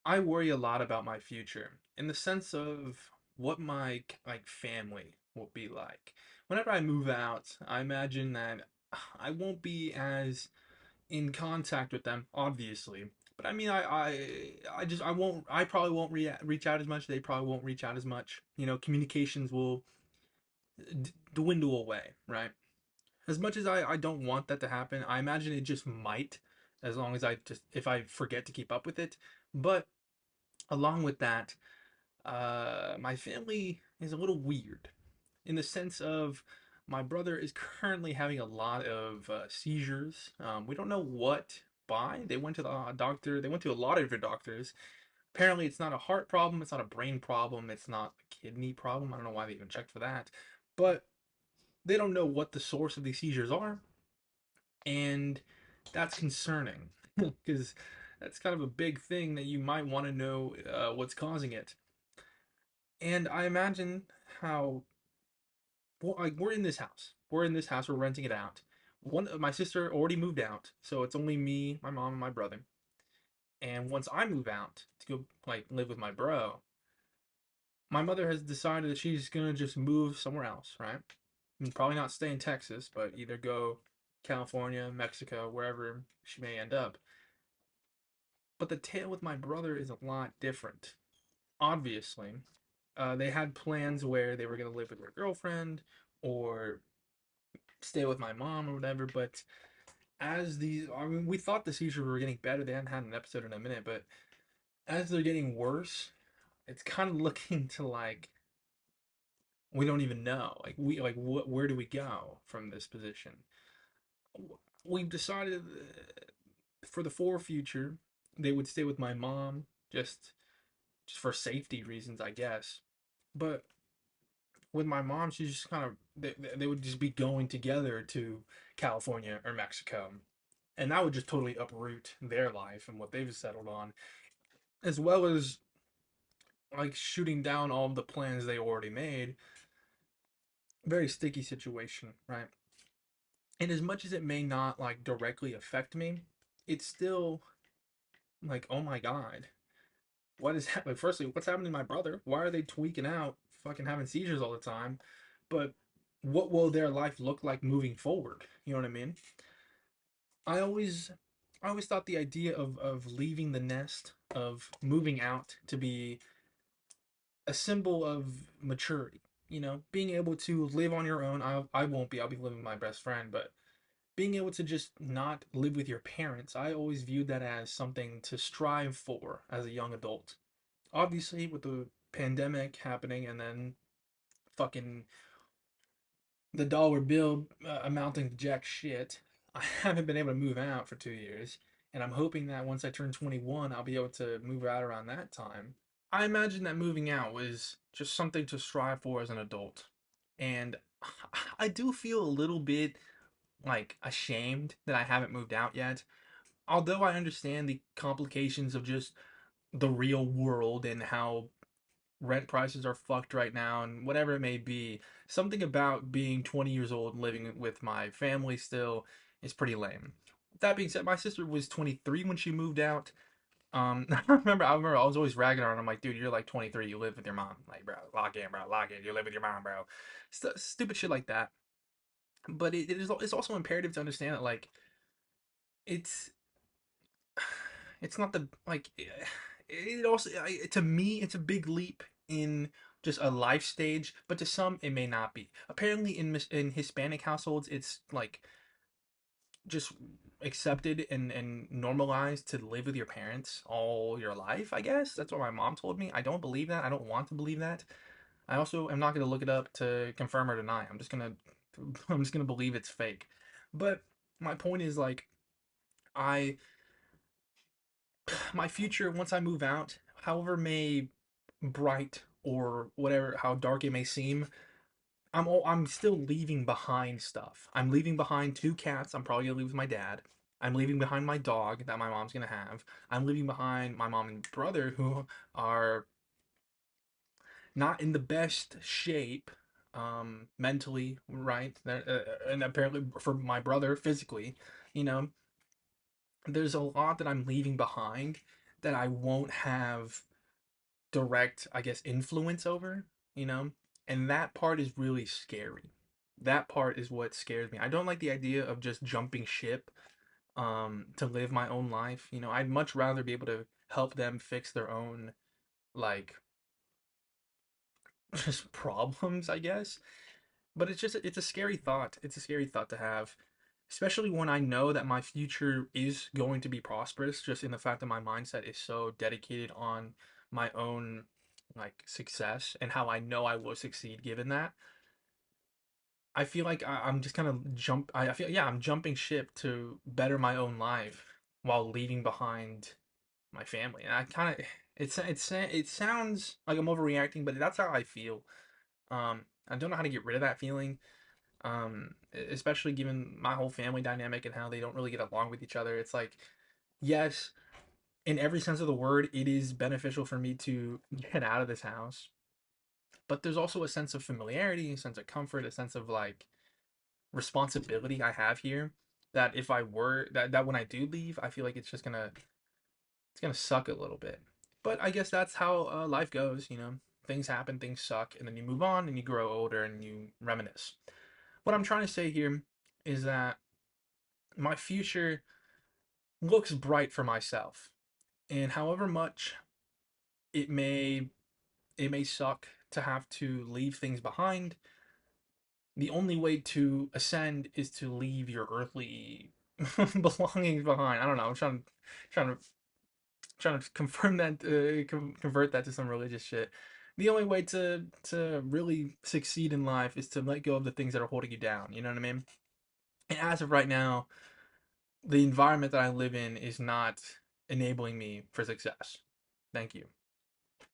I worry a lot about my future in the sense of what my family will be like. Whenever I move out, I imagine that I won't be as in contact with them, obviously. But I mean, I won't. I probably won't reach out as much. They probably won't reach out as much. Communications will dwindle away, right? As much as I don't want that to happen, I imagine it just might, as long as if I forget to keep up with it. But along with that, my family is a little weird in the sense of my brother is currently having a lot of seizures. We don't know what by. They went to the doctor. They went to a lot of different doctors. Apparently, it's not a heart problem. It's not a brain problem. It's not a kidney problem. I don't know why they even checked for that. But they don't know what the source of these seizures are. And that's concerning because that's kind of a big thing that you might want to know what's causing it. And I imagine how, well, like, we're in this house. We're in this house. We're renting it out. My sister already moved out, so it's only me, my mom, and my brother. And once I move out to go like live with my bro, my mother has decided that she's gonna just move somewhere else, right? And probably not stay in Texas, but either go California, Mexico, wherever she may end up. But the tale with my brother is a lot different. Obviously, they had plans where they were gonna live with their girlfriend or stay with my mom or whatever. But I mean, we thought the seizures were getting better. They hadn't had an episode in a minute, but as they're getting worse, it's kind of looking to like we don't even know. Where do we go from this position? We've decided for the fore future they would stay with my mom just for safety reasons, I guess. But with my mom, she's just kind of they would just be going together to California or Mexico, and that would just totally uproot their life and what they've settled on, as well as like shooting down all of the plans they already made. Very sticky situation, right? And as much as it may not like directly affect me, it's still like, oh my god, what is happening? Firstly, what's happening to my brother? Why are they tweaking out, fucking having seizures all the time? But what will their life look like moving forward? You know what I mean? I always I always thought the idea of leaving the nest, of moving out to be a symbol of maturity. Being able to live on your own. I won't be. I'll be living with my best friend, but being able to just not live with your parents, I always viewed that as something to strive for as a young adult. Obviously, with the pandemic happening and then fucking the dollar bill amounting to jack shit, I haven't been able to move out for 2 years. And I'm hoping that once I turn 21, I'll be able to move out around that time. I imagine that moving out was just something to strive for as an adult. And I do feel a little bit like ashamed that I haven't moved out yet. Although I understand the complications of just the real world and how rent prices are fucked right now and whatever it may be, something about being 20 years old and living with my family still is pretty lame. That being said, my sister was 23 when she moved out. I remember I was always ragging on her. I'm like, dude, you're like 23, you live with your mom. Like, bro, lock in, bro, lock in. You live with your mom, bro. Stupid shit like that. But it's also imperative to understand that like it's it's not the like it also to me it's a big leap in just a life stage, but to some it may not be. Apparently in Hispanic households it's like just accepted and normalized to live with your parents all your life, I guess. That's what my mom told me. I don't believe that. I don't want to believe that. I also am not going to look it up to confirm or deny. I'm just going to believe it's fake. But my point is like I my future once I move out, however may bright or whatever how dark it may seem, I'm still leaving behind stuff. I'm leaving behind two cats. I'm probably gonna leave with my dad. I'm leaving behind my dog that my mom's gonna have. I'm leaving behind my mom and brother who are not in the best shape mentally, right? And apparently for my brother physically, you know, there's a lot that I'm leaving behind that I won't have direct, I guess, influence over, you know? And that part is really scary. That part is what scares me. I don't like the idea of just jumping ship to live my own life. You know, I'd much rather be able to help them fix their own like just problems, I guess. But it's a scary thought. It's a scary thought to have, especially when I know that my future is going to be prosperous, just in the fact that my mindset is so dedicated on my own like success and how I know I will succeed given that. I feel like I'm just kind of I feel, yeah, I'm jumping ship to better my own life while leaving behind my family. And I kind of it sounds like I'm overreacting, but that's how I feel. I don't know how to get rid of that feeling. Especially given my whole family dynamic and how they don't really get along with each other. It's like, yes, in every sense of the word, it is beneficial for me to get out of this house. But there's also a sense of familiarity, a sense of comfort, a sense of like responsibility I have here. That if I were that when I do leave, I feel like it's gonna suck a little bit. But I guess that's how life goes. You know, things happen, things suck, and then you move on and you grow older and you reminisce. What I'm trying to say here is that my future looks bright for myself. And however much it may it may suck to have to leave things behind, the only way to ascend is to leave your earthly belongings behind. I don't know. I'm trying to trying to confirm that convert that to some religious shit. The only way to really succeed in life is to let go of the things that are holding you down. You know what I mean? And as of right now, the environment that I live in is not enabling me for success. Thank you.